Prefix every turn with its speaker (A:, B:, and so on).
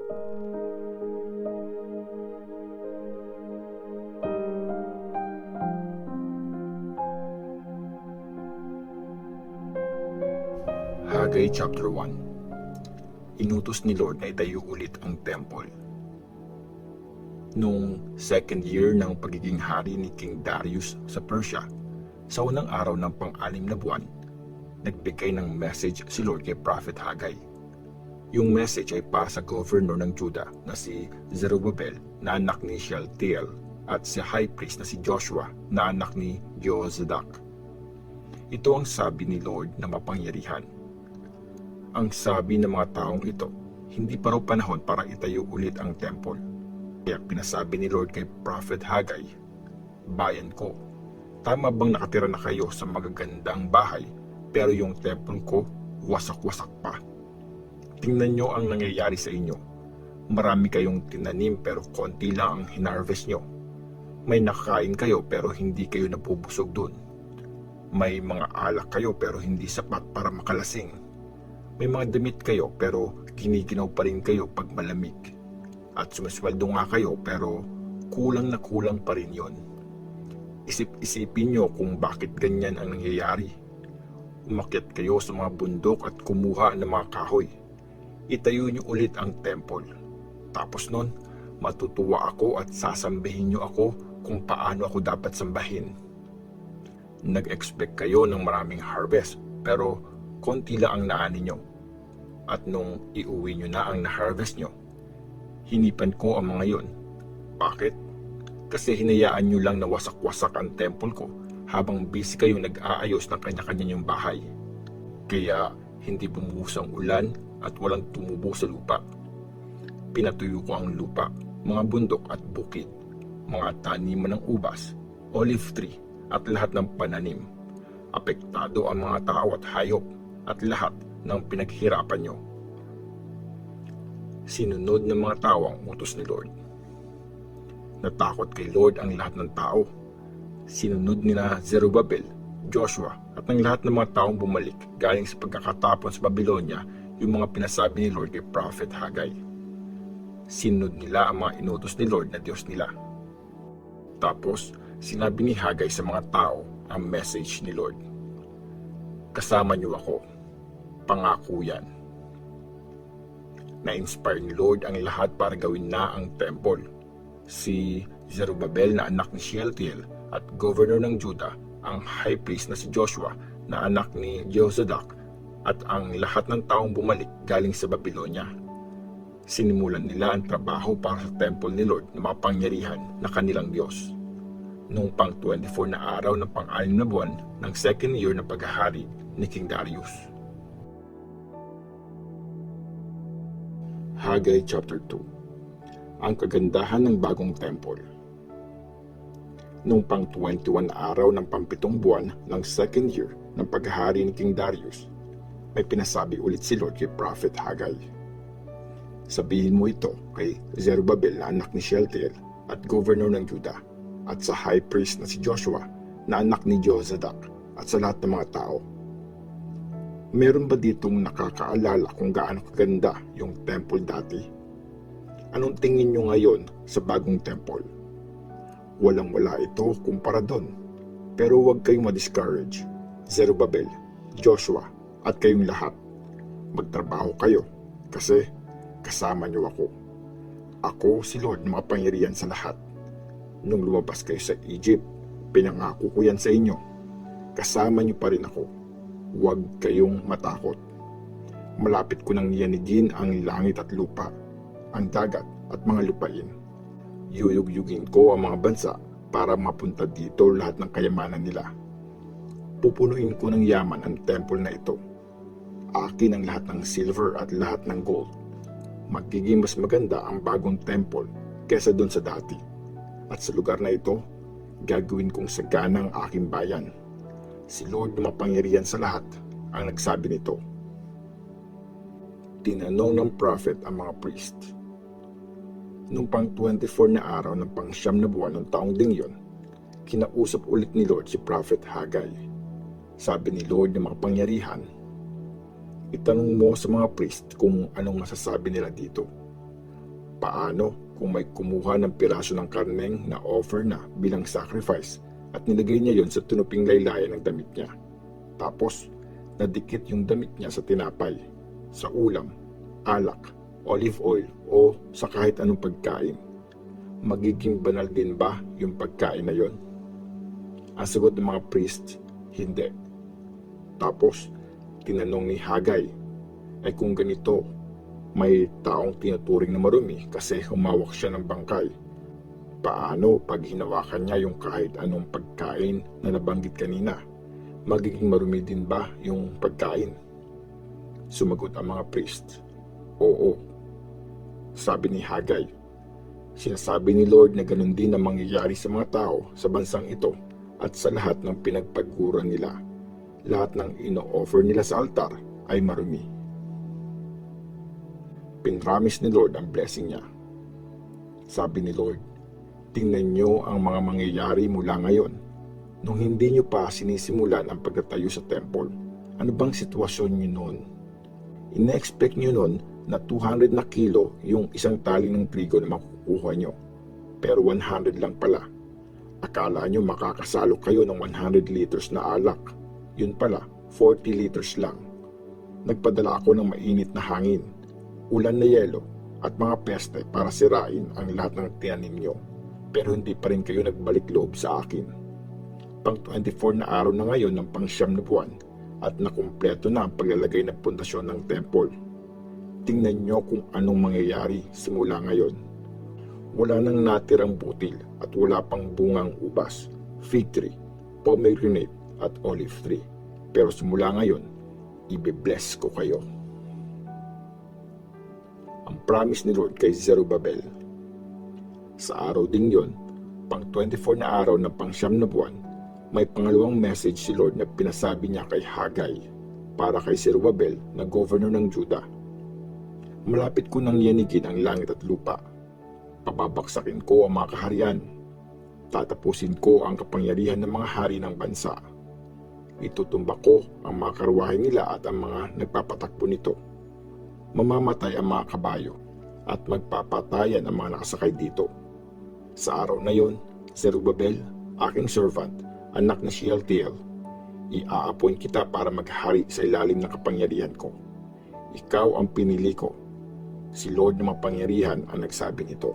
A: Haggai chapter 1. Inutos ni Lord na itayo ulit ang temple. Noong second year ng pagiging hari ni King Darius sa Persia, sa unang araw ng pang-anim na buwan, nagbigay ng message si Lord kay Prophet Haggai. Yung message ay para sa governor ng Judah na si Zerubbabel na anak ni Shealtiel at si high priest na si Joshua na anak ni Jehozadak. Ito ang sabi ni Lord na mapangyarihan. Ang sabi ng mga taong ito, hindi pa raw panahon para itayo ulit ang temple. Kaya pinasabi ni Lord kay Prophet Haggai, "Bayan ko, tama bang nakatira na kayo sa magagandang bahay, pero yung temple ko, wasak-wasak pa? Tingnan nyo ang nangyayari sa inyo. Marami kayong tinanim pero konti lang ang hinarvest nyo. May nakakain kayo pero hindi kayo napubusog dun. May mga alak kayo pero hindi sapat para makalasing. May mga damit kayo pero giniginaw pa rin kayo pag malamig. At sumisweldo nga kayo pero kulang na kulang pa rin yon. Isip-isipin nyo kung bakit ganyan ang nangyayari. Umakyat kayo sa mga bundok at kumuha ng mga kahoy. Itayo nyo ulit ang temple. Tapos nun, matutuwa ako at sasambihin nyo ako kung paano ako dapat sambahin. Nag-expect kayo ng maraming harvest pero konti lang ang naani nyo. At nung iuwi nyo na ang na-harvest nyo, hinipan ko ang mga yon. Bakit? Kasi hinayaan nyo lang na wasak-wasak ang temple ko habang busy kayo nag-aayos ng kanya-kanya nyong bahay. Kaya hindi bumuhos ang ulan at walang tumubo sa lupa. Pinatuyo ko ang lupa, mga bundok at bukid, mga taniman ng ubas, olive tree at lahat ng pananim. Apektado ang mga tao at hayop at lahat ng pinaghirapan nyo. Sinunod ng mga tao ang utos ni Lord. Natakot kay Lord ang lahat ng tao. Sinunod nila Zerubbabel, Joshua at ang lahat ng mga taong bumalik galing sa pagkakatapon sa Babylonia yung mga pinasabi ni Lord kay Prophet Haggai. Sinunod nila ang mga inutos ni Lord na Diyos nila. Tapos sinabi ni Haggai sa mga tao ang message ni Lord. Kasama niyo ako. Pangako yan. Na-inspire ni Lord ang lahat para gawin na ang temple. Si Zerubbabel na anak ni Shealtiel at governor ng Judah, ang high priest na si Joshua na anak ni Jehozadak at ang lahat ng taong bumalik galing sa Babylonia. Sinimulan nila ang trabaho para sa temple ni Lord na mapangyarihan na kanilang Diyos. Noong pang 24 na araw ng pang-6 na buwan ng second year ng paghahari ni King Darius. Haggai chapter 2. Ang kagandahan ng bagong temple. Noong pang 21 na araw ng pampitong buwan ng second year ng paghahari ni King Darius, may pinasabi ulit si Lord kay Prophet Haggai. Sabihin mo ito kay Zerubbabel na anak ni Shealtiel at governor ng Judah, at sa high priest na si Joshua na anak ni Jehozadak, at sa lahat ng mga tao. Meron ba ditong nakakaalala kung gaano kaganda yung temple dati? Anong tingin nyo ngayon sa bagong temple? Walang-wala ito kumpara doon. Pero huwag kayong ma-discourage. Zerubbabel, Joshua, at kayong lahat. Magtrabaho kayo kasi kasama nyo ako. Ako si Lord na mapangyarihan sa lahat. Nung lumabas kayo sa Egypt, pinangako ko yan sa inyo. Kasama nyo pa rin ako. Huwag kayong matakot. Malapit ko nang yanigin ang langit at lupa, ang dagat at mga lupain. Yuyugyugin ko ang mga bansa para mapunta dito lahat ng kayamanan nila. Pupunuin ko ng yaman ang temple na ito. Akin ang lahat ng silver at lahat ng gold. Magiging mas maganda ang bagong temple kesa doon sa dati. At sa lugar na ito, gagawin kong sagana ang aking bayan. Si Lord na mapangyarihan sa lahat ang nagsabi nito. Tinanong ng prophet ang mga priest. Noong pang 24 na araw ng pang-siyam na buwan ng taong ding yon, kinausap ulit ni Lord si Prophet Haggai. Sabi ni Lord na makapangyarihan, itanong mo sa mga priest kung anong masasabi nila dito. Paano kung may kumuha ng piraso ng karneng na offer na bilang sacrifice at nilagay niya yon sa tunuping laylayan ng damit niya? Tapos, nadikit yung damit niya sa tinapay, sa ulam, alak, olive oil o sa kahit anong pagkain. Magiging banal din ba yung pagkain na yon? Ang sagot ng mga priest, hindi. Tapos, tinanong ni Hagay, ay kung ganito, may taong tinuturing na marumi kasi humawak siya ng bangkay. Paano pag hinawakan niya yung kahit anong pagkain na nabanggit kanina? Magiging marumi din ba yung pagkain? Sumagot ang mga priest, oo. Sabi ni Hagay, sinasabi ni Lord na ganun din ang mangyayari sa mga tao sa bansang ito at sa lahat ng pinagpaguran nila. Lahat ng ino-offer nila sa altar ay marumi. Pinramis ni Lord ang blessing niya. Sabi ni Lord, tingnan niyo ang mga mangyayari mula ngayon. Nung hindi niyo pa sinisimulan ang pagtatayo sa temple, ano bang sitwasyon niyo noon? Ina-expect niyo noon na 200 na kilo yung isang tali ng trigo na makukuha niyo. Pero 100 lang pala. Akala niyo makakasalo kayo ng 100 liters na alak. Yun pala, 40 liters lang. Nagpadala ako ng mainit na hangin, ulan na yelo at mga peste para sirain ang lahat ng tinanim nyo. Pero hindi pa rin kayo nagbalik loob sa akin. Pang 24 na araw na ngayon ng pang-siyam na buwan at nakumpleto na ang paglalagay ng pundasyon ng temple. Tingnan nyo kung anong mangyayari simula ngayon. Wala nang natirang butil at wala pang bungang ubas, fig tree, pomegranate at olive tree. Pero simula ngayon, ibe-bless ko kayo. Ang promise ni Lord kay Zerubbabel. Sa araw din yon, pang 24 na araw ng pang-siyam na buwan, may pangalawang message si Lord na pinasabi niya kay Hagay para kay Zerubbabel na governor ng Juda. Malapit ko nang yanigin ang langit at lupa. Pababaksakin ko ang mga kaharian. Tatapusin ko ang kapangyarihan ng mga hari ng bansa. Itutumba ko ang mga karwahe nila at ang mga nagpapatakbo nito. Mamamatay ang mga kabayo at magpapatayan ang mga nakasakay dito. Sa araw na yon, Zerubbabel, aking servant, anak ni Shealtiel, i-a-appoint kita para maghari sa ilalim ng kapangyarihan ko. Ikaw ang pinili ko. Si Lord na mapangyarihan ang nagsabi nito.